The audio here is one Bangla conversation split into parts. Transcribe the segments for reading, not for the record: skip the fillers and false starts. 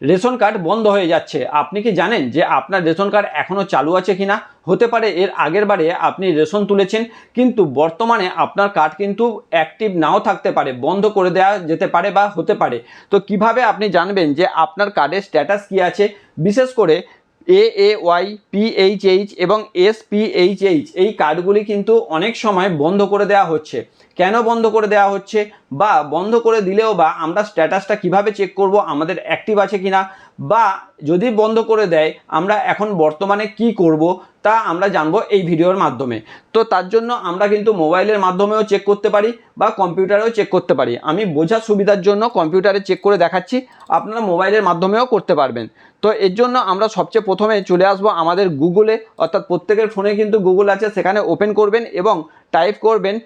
রেশন কার্ড বন্ধ হয়ে যাচ্ছে। আপনি কি জানেন যে আপনার রেশন কার্ড এখনও চালু আছে কিনা? হতে পারে এর আগের বারে আপনি রেশন তুলেছেন, কিন্তু বর্তমানে আপনার কার্ড কিন্তু অ্যাক্টিভ নাও থাকতে পারে, বন্ধ করে দেওয়া যেতে পারে বা হতে পারে। তো কিভাবে আপনি জানবেন যে আপনার কার্ডের স্ট্যাটাস কী আছে? বিশেষ করে AAY, PHH এবং SPHH এই কার্ডগুলি কিন্তু অনেক সময় বন্ধ করে দেওয়া হচ্ছে। কেন বন্ধ করে দেওয়া হচ্ছে, বা বন্ধ করে দিলেও বা আমরা স্ট্যাটাসটা কিভাবে চেক করব আমাদের অ্যাক্টিভ আছে কিনা, বা যদি বন্ধ করে দেয় আমরা এখন বর্তমানে কি করব, তা আমরা জানবো এই ভিডিওর মাধ্যমে। তো তার জন্য আমরা কিন্তু মোবাইলের মাধ্যমেও চেক করতে পারি বা কম্পিউটারেও চেক করতে পারি। আমি বোঝার সুবিধার জন্য কম্পিউটারে চেক করে দেখাচ্ছি, আপনারা মোবাইলের মাধ্যমেও করতে পারবেন। তো এর জন্য আমরা সবচেয়ে প্রথমে চলে আসবো আমাদের গুগলে, অর্থাৎ প্রত্যেকের ফোনে কিন্তু গুগল আছে, সেখানে ওপেন করবেন এবং টাইপ করবেন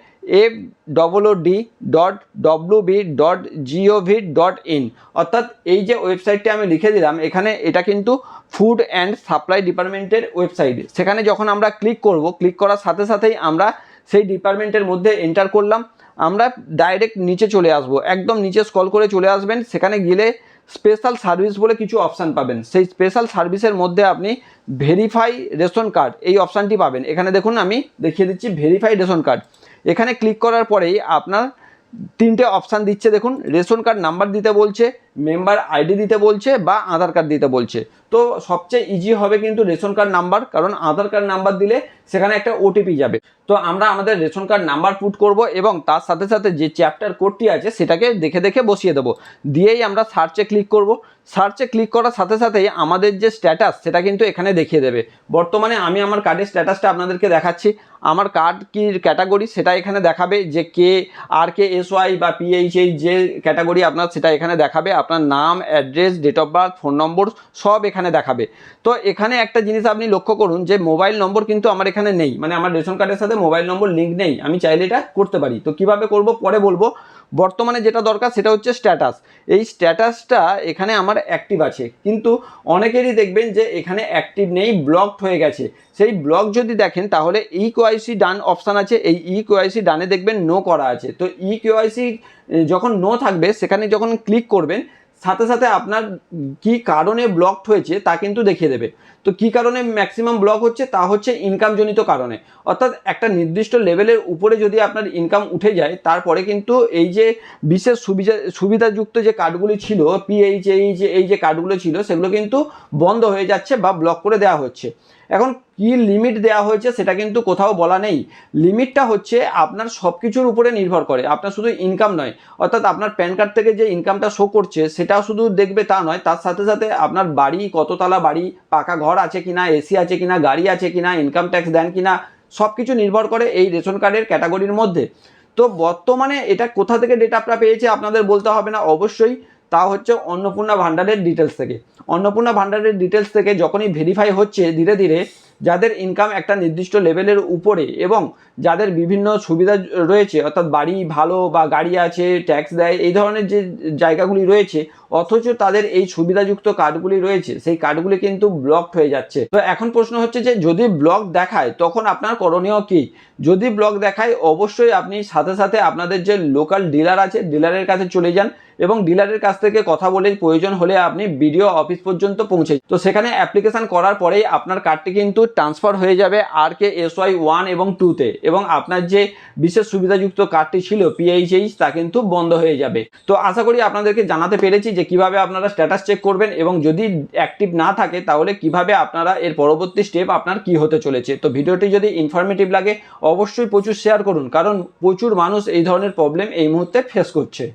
FOOD.WB.gov.in, অর্থাৎ এই যে ওয়েবসাইটটি আমি লিখে দিলাম এখানে, এটা কিন্তু ফুড অ্যান্ড সাপ্লাই ডিপার্টমেন্টের ওয়েবসাইট। সেখানে যখন আমরা ক্লিক করব, ক্লিক করার সাথে সাথেই আমরা সেই ডিপার্টমেন্টের মধ্যে এন্টার করলাম। আমরা ডাইরেক্ট নিচে চলে আসব, একদম নিচে স্ক্রল করে চলে আসবেন। সেখানে গেলে স্পেশাল সার্ভিস বলে কিছু অপশান পাবেন। সেই স্পেশাল সার্ভিসের মধ্যে আপনি ভেরিফাই রেশন কার্ড এই অপশানটি পাবেন। এখানে দেখুন আমি দেখিয়ে দিচ্ছি ভেরিফাই রেশন কার্ড। এখানে ক্লিক করার পরেই আপনার তিনটে অপশান দিচ্ছে, দেখুন রেশন কার্ড নাম্বার দিতে বলছে, মেম্বার আইডি দিতে বলছে বা আধার কার্ড দিতে বলছে। তো সবচেয়ে ইজি হবে কিন্তু রেশন কার্ড নাম্বার, কারণ আধার কার্ড নাম্বার দিলে সেখানে একটা ওটিপি যাবে। তো আমরা আমাদের রেশন কার্ড নাম্বার পুট করব এবং তার সাথে সাথে যে চ্যাপ্টার কোডটি আছে সেটাকে দেখে দেখে বসিয়ে দেবো। দিয়েই আমরা সার্চে ক্লিক করব। সার্চে ক্লিক করার সাথে সাথেই আমাদের যে স্ট্যাটাস সেটা কিন্তু এখানে দেখিয়ে দেবে। বর্তমানে আমি আমার কার্ডের স্ট্যাটাসটা আপনাদেরকে দেখাচ্ছি। আমার কার্ড কি ক্যাটাগরি সেটা এখানে দেখাবে, যে RKSY বা PHH যে ক্যাটাগরি আপনার সেটা এখানে দেখাবে। আপনার নাম, address, date of birth, phone number সব এখানে দেখাবে। তো এখানে একটা জিনিস আপনি লক্ষ্য করুন যে মোবাইল নম্বর কিন্তু আমার এখানে নেই, মানে আমার রেশন কার্ডের সাথে মোবাইল নম্বর লিঙ্ক নেই। আমি চাইলে এটা করতে পারি। তো কিভাবে করব পরে বলবো। বর্তমানে যেটা দরকার সেটা হচ্ছে স্ট্যাটাস। এই স্ট্যাটাসটা এখানে আমার অ্যাক্টিভ আছে, কিন্তু অনেকেরই দেখবেন যে এখানে অ্যাক্টিভ নেই, ব্লকড হয়ে গেছে। সেই ব্লক যদি দেখেন তাহলে EKYC ডান অপশান আছে, এই EKYC ডানে দেখবেন নো করা আছে। তো EKYC যখন নো থাকবে সেখানে যখন ক্লিক করবেন সাথে সাথে আপনার কি কারণে ব্লকড হয়েছে তা কিন্তু দেখিয়ে দেবে। তো কি কারণে ম্যাক্সিমাম ব্লক হচ্ছে, তা হচ্ছে ইনকামজনিত কারণে। অর্থাৎ একটা নির্দিষ্ট লেভেলের উপরে যদি আপনার ইনকাম উঠে যায়, তারপরে কিন্তু এই যে বিশেষ সুবিধাযুক্ত যে কার্ডগুলি ছিল, PHH এই যে কার্ডগুলো ছিল সেগুলো কিন্তু বন্ধ হয়ে যাচ্ছে বা ব্লক করে দেওয়া হচ্ছে। এখন কি লিমিট দেওয়া হয়েছে সেটা কিন্তু কোথাও বলা নেই। লিমিটটা হচ্ছে আপনার সব কিছুর উপরে নির্ভর করে, আপনার শুধু ইনকাম নয়। অর্থাৎ আপনার প্যান কার্ড থেকে যে ইনকামটা শো করছে সেটাও শুধু দেখবে তা নয়, তার সাথে সাথে আপনার বাড়ি কততলা বাড়ি, পাকা ঘর আছে কিনা, এসি আছে কিনা, গাড়ি আছে কিনা, ইনকাম ট্যাক্স দেন কিনা, সব কিছু নির্ভর করে এই রেশন কার্ডের ক্যাটাগরির মধ্যে। তো বর্তমানে এটা কোথা থেকে ডেটাটা পেয়েছে আপনাদের বলতে হবে না অবশ্যই, তা হচ্ছে অন্নপূর্ণা ভান্ডারের ডিটেলস থেকে। অন্নপূর্ণা ভান্ডারের ডিটেলস থেকে যখনই ভেরিফাই হচ্ছে ধীরে ধীরে, যাদের ইনকাম একটা নির্দিষ্ট লেভেলের উপরে এবং যাদের বিভিন্ন সুবিধা রয়েছে, অর্থাৎ বাড়ি ভালো বা গাড়ি আছে, ট্যাক্স দেয়, এই ধরনের যে জায়গাগুলি রয়েছে, অথচ তাদের এই সুবিধাযুক্ত কার্ডগুলি রয়েছে, সেই কার্ডগুলি কিন্তু ব্লকড হয়ে যাচ্ছে। তো এখন প্রশ্ন হচ্ছে যে যদি ব্লক দেখায় তখন আপনার করণীয় কী? যদি ব্লক দেখায় অবশ্যই আপনি সাথে সাথে আপনাদের যে লোকাল ডিলার আছে ডিলারের কাছে চলে যান এবং ডিলারের কাছ থেকে কথা বলে প্রয়োজন হলে আপনি বিডিও অফিস পর্যন্ত পৌঁছে। তো সেখানে অ্যাপ্লিকেশান করার পরেই আপনার কার্ডটি কিন্তু ট্রান্সফার হয়ে যাবে RKSY 1 এবং 2-তে, এবং আপনার যে বিশেষ সুবিধাযুক্ত কার্ডটি ছিল PHH তা কিন্তু বন্ধ হয়ে যাবে। তো আশা করি আপনাদেরকে জানাতে পেরেছি যে কিভাবে আপনারা স্ট্যাটাস চেক করবেন এবং যদি অ্যাক্টিভ না থাকে তাহলে কিভাবে আপনারা এর পরবর্তী স্টেপ আপনার কি হতে চলেছে। তো ভিডিওটি যদি ইনফরমেটিভ লাগে অবশ্যই প্রচুর শেয়ার করুন, কারণ প্রচুর মানুষ এই ধরনের প্রবলেম এই মুহূর্তে ফেস করছে।